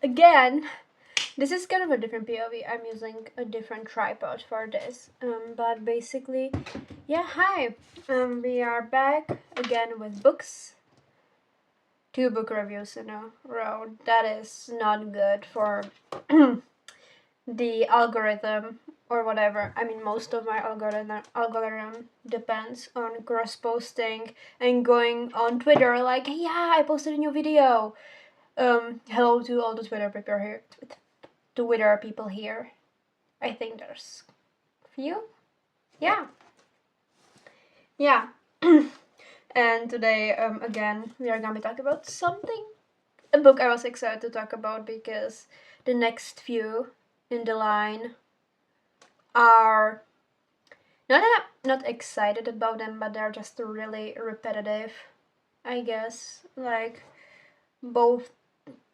again, this is kind of a different POV. I'm using a different tripod for this. But basically, yeah, hi. We are back again with books. 2 book reviews in a row. That is not good for the algorithm or whatever. I mean, most of my algorithm depends on cross posting and going on Twitter like, yeah, I posted a new video. Hello to all the Twitter people here. I think there's few. Yeah. Yeah. And today, again, we are gonna be talking about something. A book I was excited to talk about because the next few in the line are not that I'm not excited about them, but they're just really repetitive, I guess. Like both,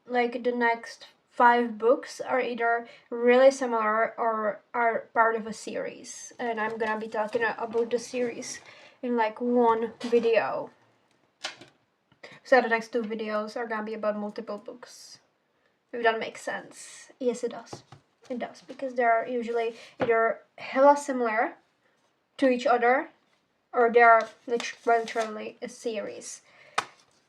like the next 5 books are either really similar or are part of a series, and I'm gonna be talking about the series in like one video. So the next 2 videos are gonna be about multiple books. If that makes sense. Yes, it does. It does, because they're usually either hella similar to each other or they're literally a series.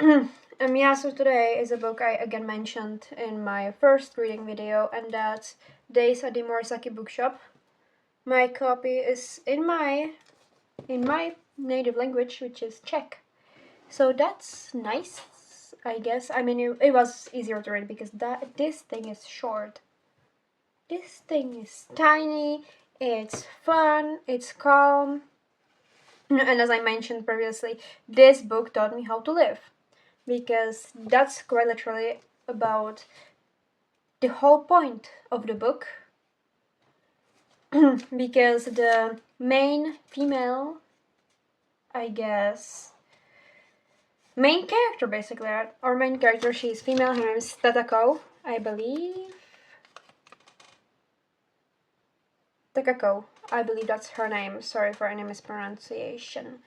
Yeah, so today is a book I again mentioned in my first reading video, and that's Days at the Morisaki bookshop. My copy is in my native language, which is Czech. So that's nice, I guess. I mean, it was easier to read because this thing is short. This thing is tiny, it's fun, it's calm. And as I mentioned previously, this book taught me how to live. Because that's quite literally about the whole point of the book. Because the main female, I guess, main character basically, our main character, she's female, her name is Tatako, I believe. Takako, I believe that's her name. Sorry for any mispronunciation.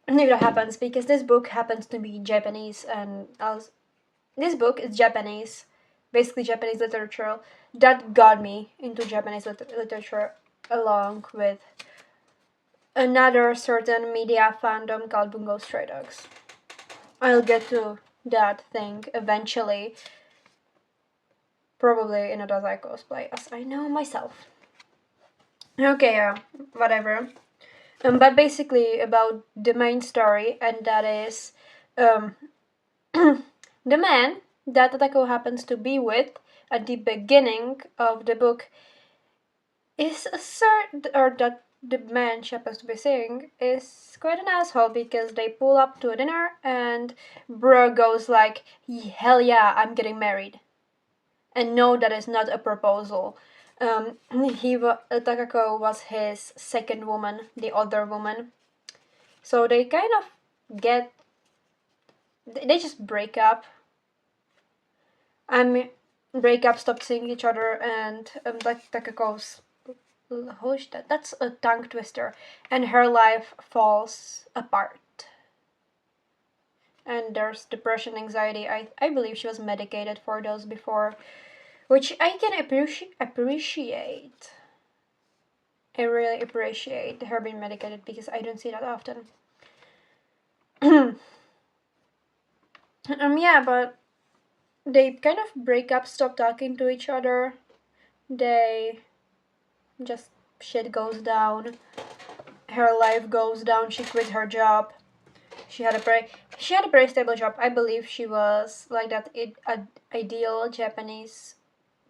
Maybe that happens because this book happens to be Japanese, and this book is Japanese, basically Japanese literature. That got me into Japanese literature along with another certain media fandom called Bungo Stray Dogs. I'll get to that thing eventually, probably in a Dazai cosplay, as I know myself. Okay, whatever. But basically about the main story, and that is the man that Tatako happens to be with at the beginning of the book is a or that the man she happens to be seeing is quite an asshole, because they pull up to a dinner and bro goes like, hell yeah, I'm getting married. And no, that is not a proposal. Takako was his second woman, the other woman. So they kind of they just break up. Stop seeing each other, and Takako's, holy shit, that's a tongue twister, and her life falls apart. And there's depression, anxiety. I believe she was medicated for those before, which I can appreciate. I really appreciate her being medicated because I don't see that often. Yeah, but they kind of break up, stop talking to each other. They just, shit goes down. Her life goes down. She quit her job. She had a very stable job. I believe she was like that ideal Japanese,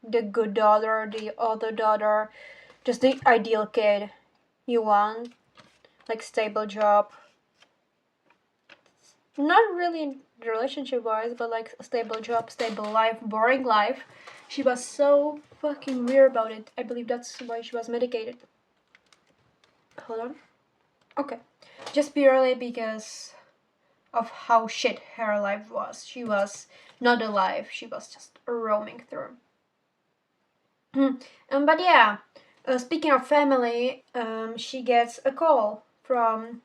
the good daughter, the other daughter, just the ideal kid you want, like stable job. Not really relationship wise, but like a stable job, stable life, boring life. She was so fucking weird about it. I believe that's why she was medicated. Hold on. Okay. Just purely because of how shit her life was. She was not alive, she was just roaming through. But yeah, speaking of family, she gets a call from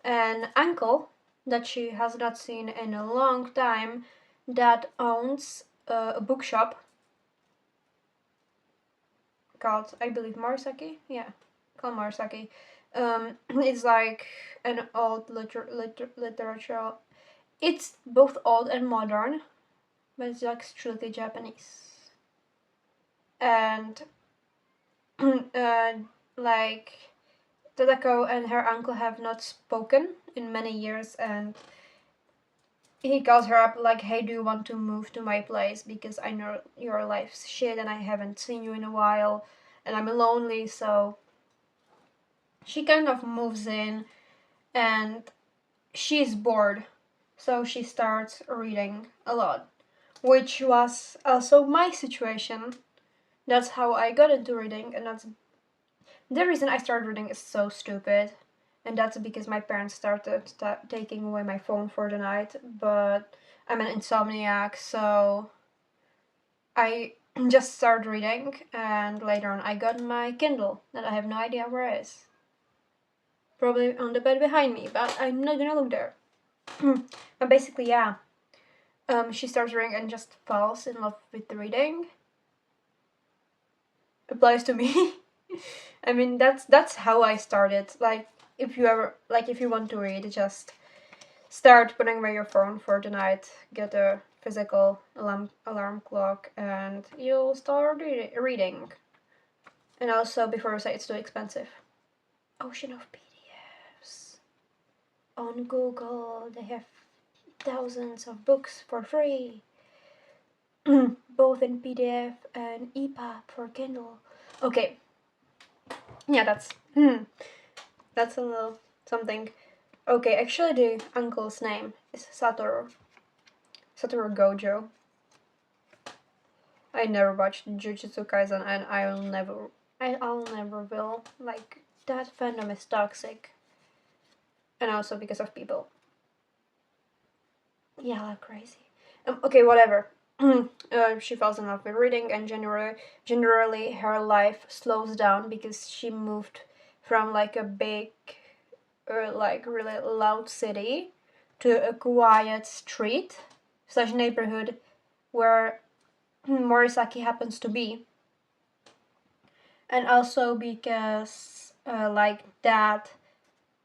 an uncle that she has not seen in a long time that owns a bookshop called, I believe, morisaki. Yeah, called morisaki. It's like an old literature. It's both old and modern, but it's like strictly Japanese. And like Tadako and her uncle have not spoken in many years, and he calls her up like, hey, do you want to move to my place, because I know your life's shit and I haven't seen you in a while and I'm lonely. So she kind of moves in and she's bored, so she starts reading a lot, which was also my situation. That's how I got into reading, and that's the reason I started reading is so stupid. And that's because my parents started taking away my phone for the night, but I'm an insomniac, so I just started reading, and later on I got my Kindle that I have no idea where it is. Probably on the bed behind me, but I'm not gonna look there. But basically, yeah. She starts reading and just falls in love with the reading. Applies to me. I mean, that's how I started. Like, if you want to read, just start putting away your phone for the night, get a physical alarm clock, and you'll start reading. And also, before I say it's too expensive, ocean of PDFs on Google. They have thousands of books for free, both in PDF and EPUB for Kindle. Okay, yeah, that's a little something. Okay, actually, the uncle's name is Satoru Gojo. I never watched Jujutsu Kaisen, and I'll never will. Like, that fandom is toxic, and also because of people. Yeah, like crazy. Okay, whatever. She falls in love with reading, and generally her life slows down because she moved from like a big, like really loud city to a quiet street slash neighborhood where Morisaki happens to be. And also because like that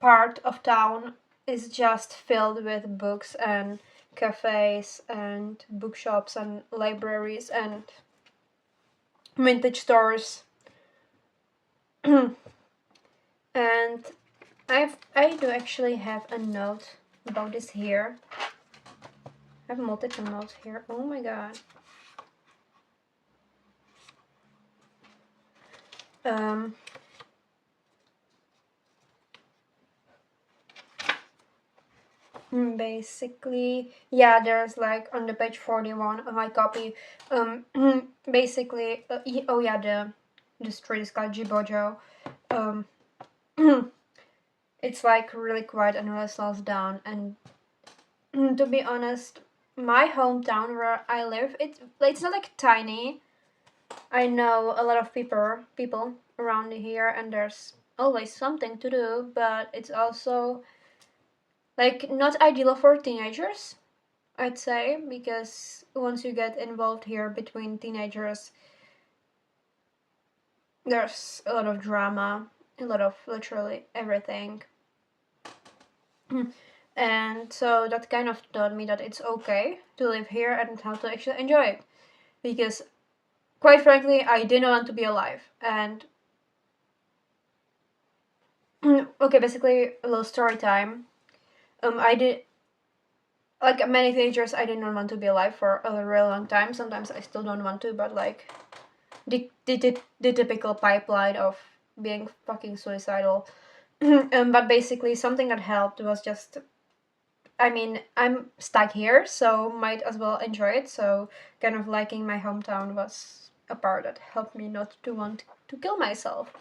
part of town is just filled with books and cafes and bookshops and libraries and vintage stores. And I do actually have a note about this here. I have multiple notes here. Oh my god. Basically, yeah, there's like on the page 41 of my copy. Basically, oh yeah, the street is called Jibojo. It's like really quiet and really slows down. And to be honest, my hometown where I live, it's not like tiny. I know a lot of people around here, and there's always something to do, but it's also like not ideal for teenagers, I'd say, because once you get involved here between teenagers, there's a lot of drama, a lot of literally everything. And so that kind of taught me that it's okay to live here and how to actually enjoy it. Because, quite frankly, I didn't want to be alive. And, okay, basically, a little story time. I did, like many teenagers, I did not want to be alive for a really long time. Sometimes I still don't want to, but like, the typical pipeline of being fucking suicidal. But basically, something that helped was just, I mean, I'm stuck here, so might as well enjoy it. So kind of liking my hometown was a part that helped me not to want to kill myself,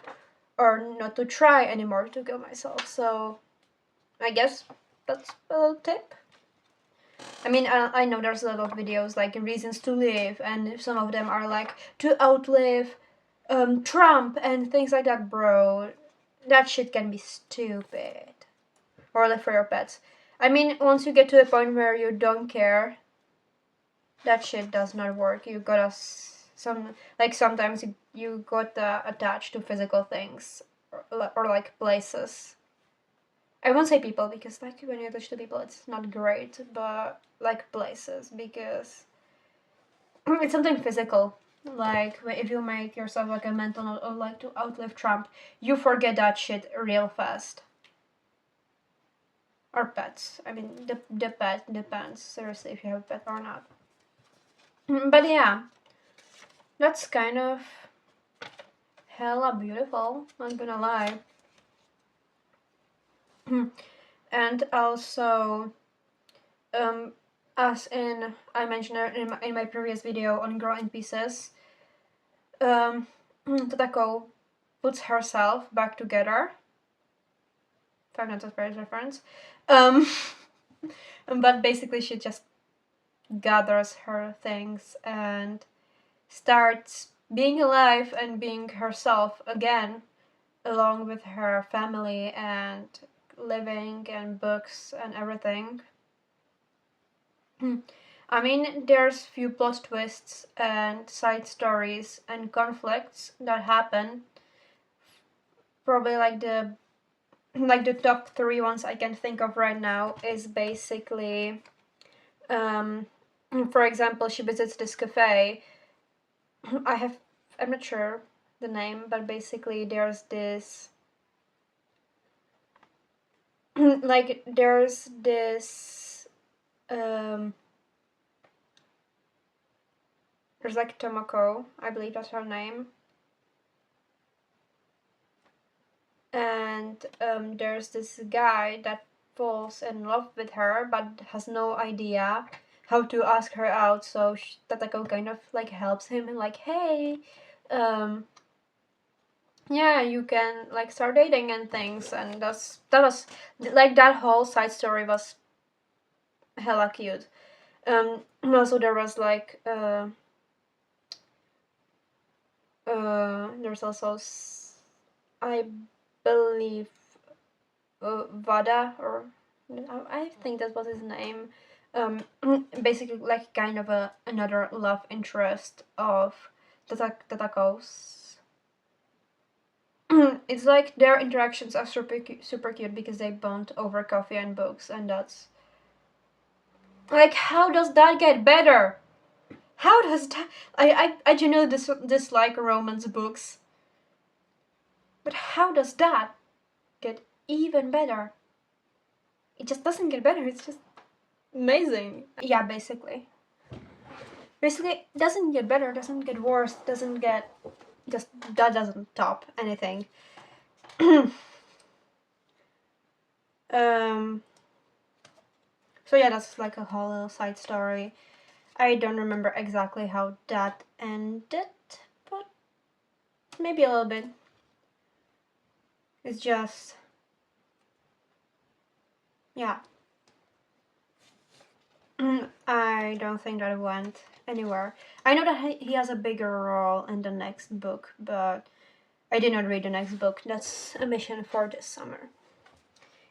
or not to try anymore to kill myself. So I guess that's a little tip. I mean, I know there's a lot of videos like reasons to live, and some of them are like to outlive Trump and things like that, bro. That shit can be stupid. Or live for your pets. I mean, once you get to a point where you don't care, that shit does not work. You gotta Sometimes you got attached to physical things or like places. I won't say people because like when you attach to people it's not great, but like places because it's something physical. Like if you make yourself like a mental note or like to outlive Trump, you forget that shit real fast. Or pets. I mean, the pet depends seriously if you have a pet or not. But yeah, that's kind of hella beautiful. Not gonna lie. And also, as I mentioned in my previous video on Girl in Pieces, Tadako puts herself back together. Five Nights at Freddy's reference. But basically, she just gathers her things and starts being alive and being herself again, along with her family and living and books and everything. I mean, there's few plot twists and side stories and conflicts that happen. Probably like the top 3 ones I can think of right now is basically, for example, she visits this cafe. I'm not sure the name, but basically there's this like there's this there's like Tomoko, I believe that's her name, and there's this guy that falls in love with her but has no idea how to ask her out, so Tatako kind of like helps him and like, hey, yeah, you can like start dating and things, and that was like that whole side story was hella cute. Also there was like there's also I believe Vada, or I think that was his name. Basically like kind of another love interest of Tatako's. It's like their interactions are super cute because they bond over coffee and books, and that's like, how does that get better? How does that? I do know dislike romance books, but how does that get even better? It just doesn't get better. It's just amazing. Yeah, basically. Basically, it doesn't get better, doesn't get worse, doesn't get just that doesn't top anything. So yeah, that's like a whole little side story. I don't remember exactly how that ended, but maybe a little bit. It's just, yeah. I don't think that it went anywhere. I know that he has a bigger role in the next book, but I did not read the next book. That's a mission for this summer,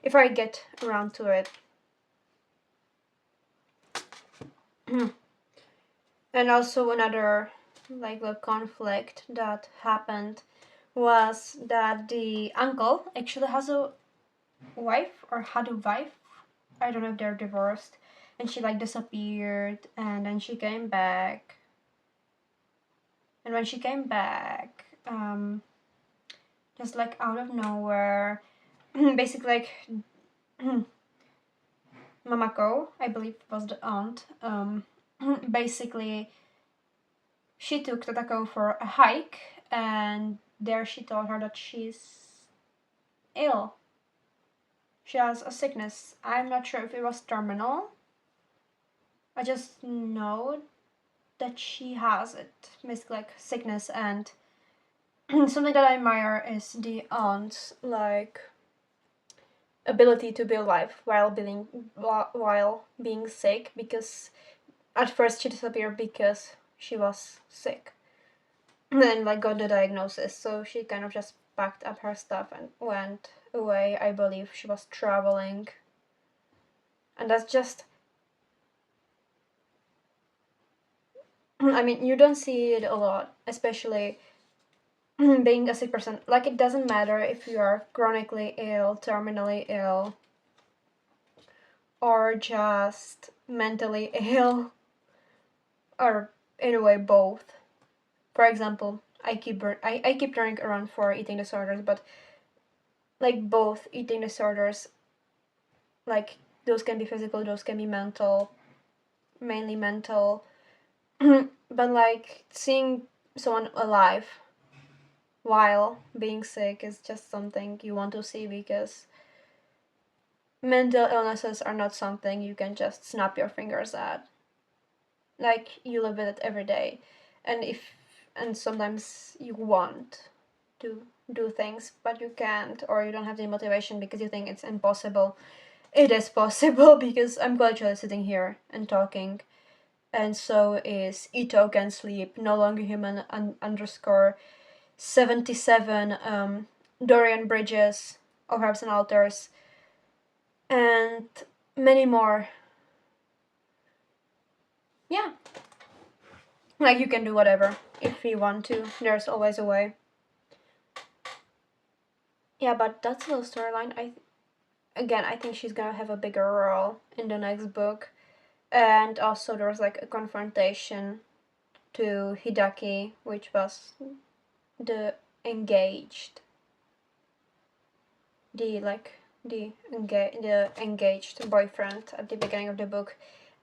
if I get around to it. And also another like the conflict that happened was that the uncle actually has a wife, or had a wife. I don't know if they're divorced, and she like disappeared, and then she came back. And when she came back, just like out of nowhere, basically like Mamako, I believe was the aunt, basically she took Tatako for a hike, and there she told her that she's ill. She has a sickness. I'm not sure if it was terminal. I just know that she has it, basically like sickness, and something that I admire is the aunt's like ability to be alive while being sick, because at first she disappeared because she was sick and then like got the diagnosis, so she kind of just packed up her stuff and went away. I believe she was traveling, and that's just I mean, you don't see it a lot, especially being a sick person. Like, it doesn't matter if you are chronically ill, terminally ill, or just mentally ill, or in a way both. For example, I keep turning around for eating disorders, but like both eating disorders, like those can be physical, those can be mental, mainly mental. But like seeing someone alive while being sick is just something you want to see, because mental illnesses are not something you can just snap your fingers at. Like, you live with it every day, and sometimes you want to do things but you can't, or you don't have the motivation because you think it's impossible. It is possible because I'm gradually sitting here and talking, and so is Ito Can Sleep, No Longer Human underscore 77, Dorian Bridges, of Herbs and Altars, and many more. Yeah. Like, you can do whatever if you want to. There's always a way. Yeah, but that's the storyline. I think she's gonna have a bigger role in the next book. And also there was like a confrontation to Hidaki, which was the engaged the engaged boyfriend at the beginning of the book.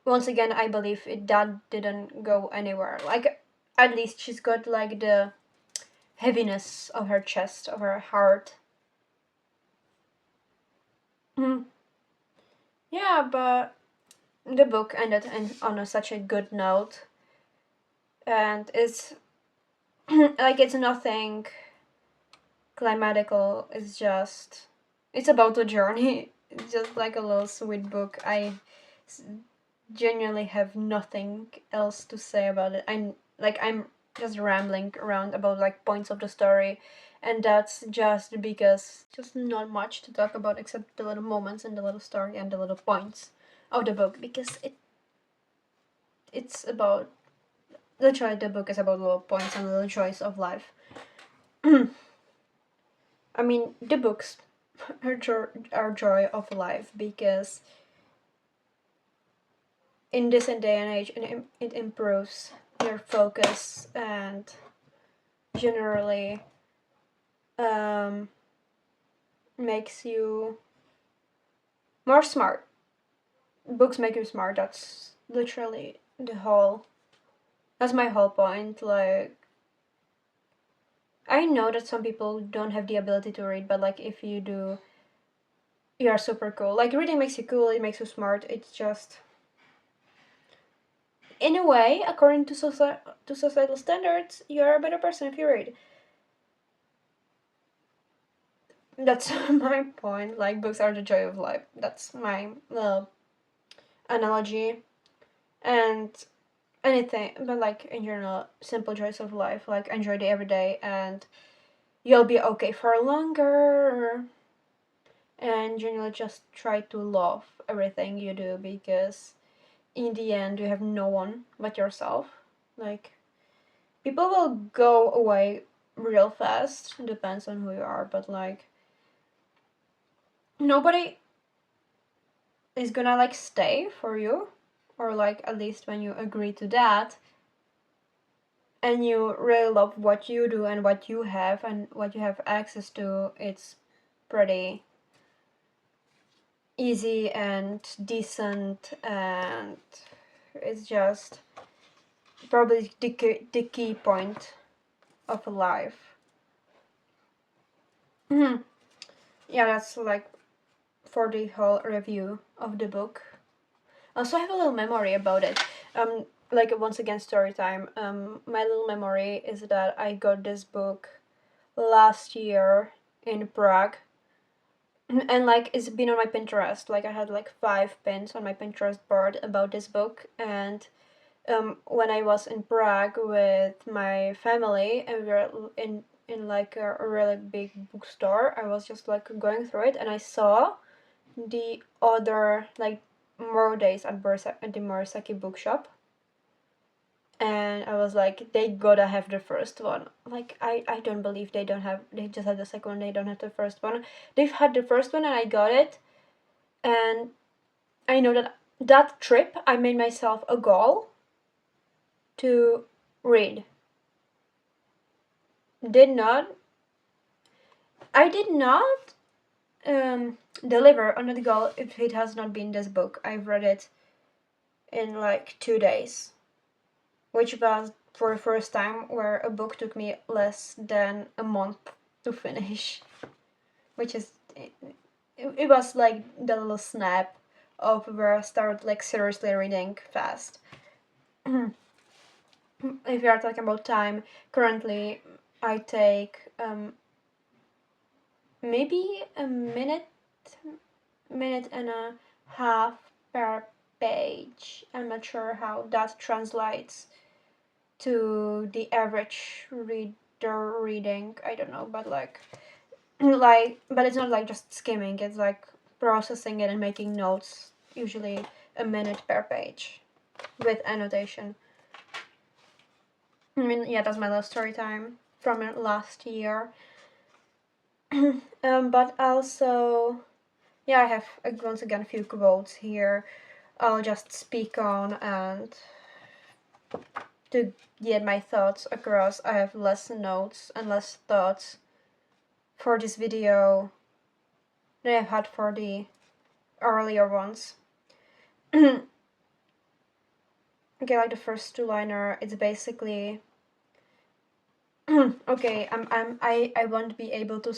Once again, I believe that didn't go anywhere. Like, at least she's got like the heaviness of her chest, of her heart. Yeah, but the book ended on such a good note, and it's like, it's nothing climatical. It's about the journey. It's just like a little sweet book. I genuinely have nothing else to say about it. I'm just rambling around about like points of the story, and that's just because just not much to talk about except the little moments and the little story and the little points of the book, because it's about literally, the book is about little points and little joys of life. I mean, the books are joy of life, because in this day and age it improves your focus and generally makes you more smart. Books make you smart. That's literally that's my whole point. Like, I know that some people don't have the ability to read, but like, if you do, you are super cool. Like, reading makes you cool, it makes you smart. It's just, in a way, according to societal standards, you're a better person if you read. That's my point. Like, books are the joy of life. That's my little analogy. And anything, but like, in general, simple joys of life. Like, enjoy the everyday, and you'll be okay for longer. And generally, just try to love everything you do, because in the end, you have no one but yourself. Like, people will go away real fast. It depends on who you are, but like, nobody is gonna like stay for you, or like, at least when you agree to that, and you really love what you do and what you have access to, it's pretty easy and decent, and it's just probably the key point of life. Yeah, that's like for the whole review of the book. Also, I have a little memory about it. Like, once again, story time. My little memory is that I got this book last year in Prague, and like, it's been on my Pinterest. Like, I had like 5 pins on my Pinterest board about this book, and when I was in Prague with my family, and we were in like a really big bookstore, I was just like going through it, and I saw the other like more days at the Morisaki bookshop, and I was like, they gotta have the first one. Like, I don't believe they just have the second one, they don't have the first one. They've had the first one and I got it, and I know that trip I made myself a goal to read. I did not deliver on that goal if it has not been this book. I've read it in like 2 days, which was for the first time where a book took me less than a month to finish, which is it was like the little snap of where I started like seriously reading fast. If you are talking about time, currently I take maybe a minute and a half per page. I'm not sure how that translates to the average reader reading. I don't know, but like but it's not like just skimming, it's like processing it and making notes, usually a minute per page with annotation. I mean, yeah, that's my last story time from last year. But also, yeah, I have once again a few quotes here I'll just speak on, and to get my thoughts across, I have less notes and less thoughts for this video than I've had for the earlier ones. Okay, like the first two-liner, it's basically okay. I won't be able to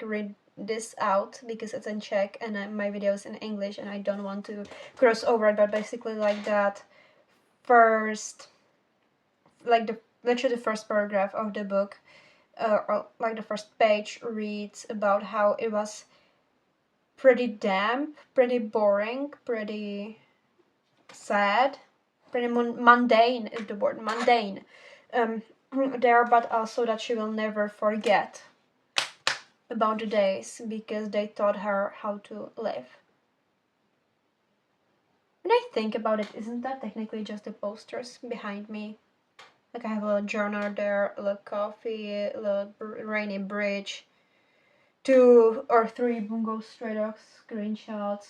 read this out because it's in Czech and my video is in English and I don't want to cross over it. But basically, like that first, like literally the first paragraph of the book, or like the first page reads about how it was pretty damp, pretty boring, pretty sad, pretty mundane is the word, mundane. There, but also that she will never forget about the days because they taught her how to live. When I think about it, isn't that technically just the posters behind me? Like I have a little journal there, a little coffee, a little rainy bridge, 2 or 3 Bungo Stray Dogs screenshots.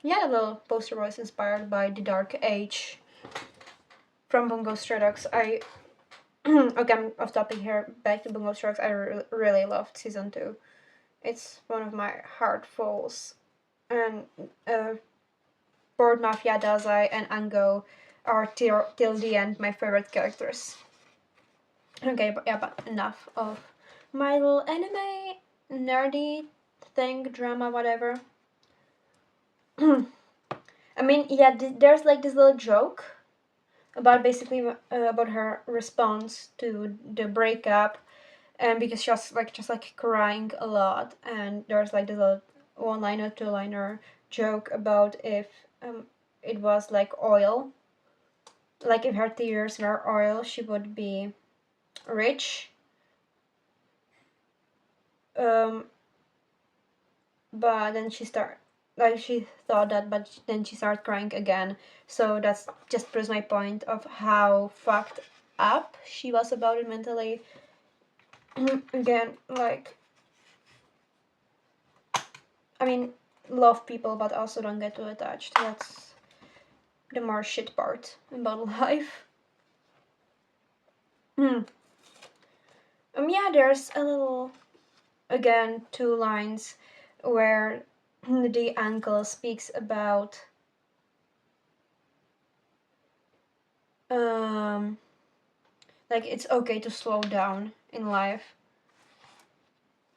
Yeah, the little poster was inspired by The Dark Age from Bungo Stray Dogs. Okay, I'm off topic here. Back to Bungo Stray Dogs. I really loved season 2. It's one of my heart falls. And Board Mafia, Dazai, and Ango are till the end my favorite characters. Okay, but yeah, but enough of my little anime nerdy thing, drama, whatever. I mean, yeah, there's like this little joke about basically about her response to the breakup, and because she was like just like crying a lot, and there's like this little 1-liner, 2-liner joke about if it was like oil, like if her tears were oil, she would be rich. But then she thought that, but then she started crying again. So that's just proves my point of how fucked up she was about it mentally. Again, like, I mean, love people, but also don't get too attached. That's the more shit part about life. Yeah, there's a little, again, 2 lines where the uncle speaks about like it's okay to slow down in life,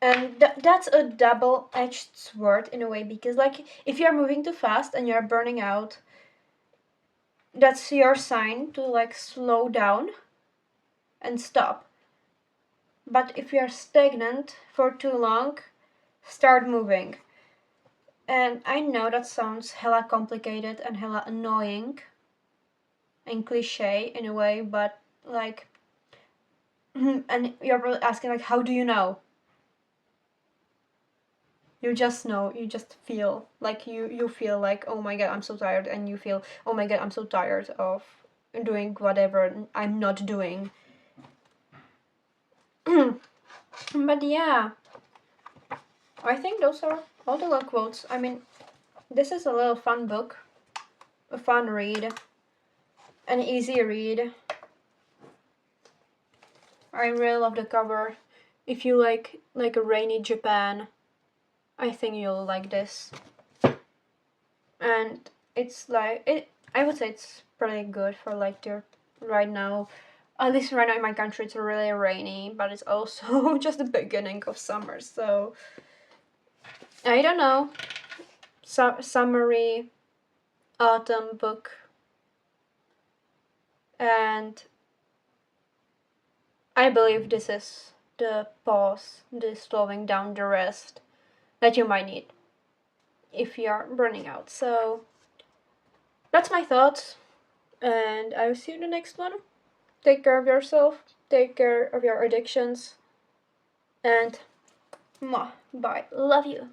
and that's a double-edged sword in a way, because like if you're moving too fast and you're burning out, that's your sign to like slow down and stop. But if you're stagnant for too long, start moving. And I know that sounds hella complicated and hella annoying and cliche in a way, but like and you're probably asking like, how do you know? You just know, you just feel like you feel like, oh my god, I'm so tired, and you feel, oh my god, I'm so tired of doing whatever I'm not doing. But yeah, I think those are all the little quotes. I mean, this is a little fun book, a fun read, an easy read. I really love the cover. If you like a rainy Japan, I think you'll like this. And it's like I would say it's pretty good for like the right now. At least right now in my country it's really rainy, but it's also just the beginning of summer, so I don't know. Summery autumn book, and I believe this is the pause, the slowing down the rest that you might need if you are burning out. So that's my thoughts, and I will see you in the next one. Take care of yourself, take care of your addictions, and bye. Love you.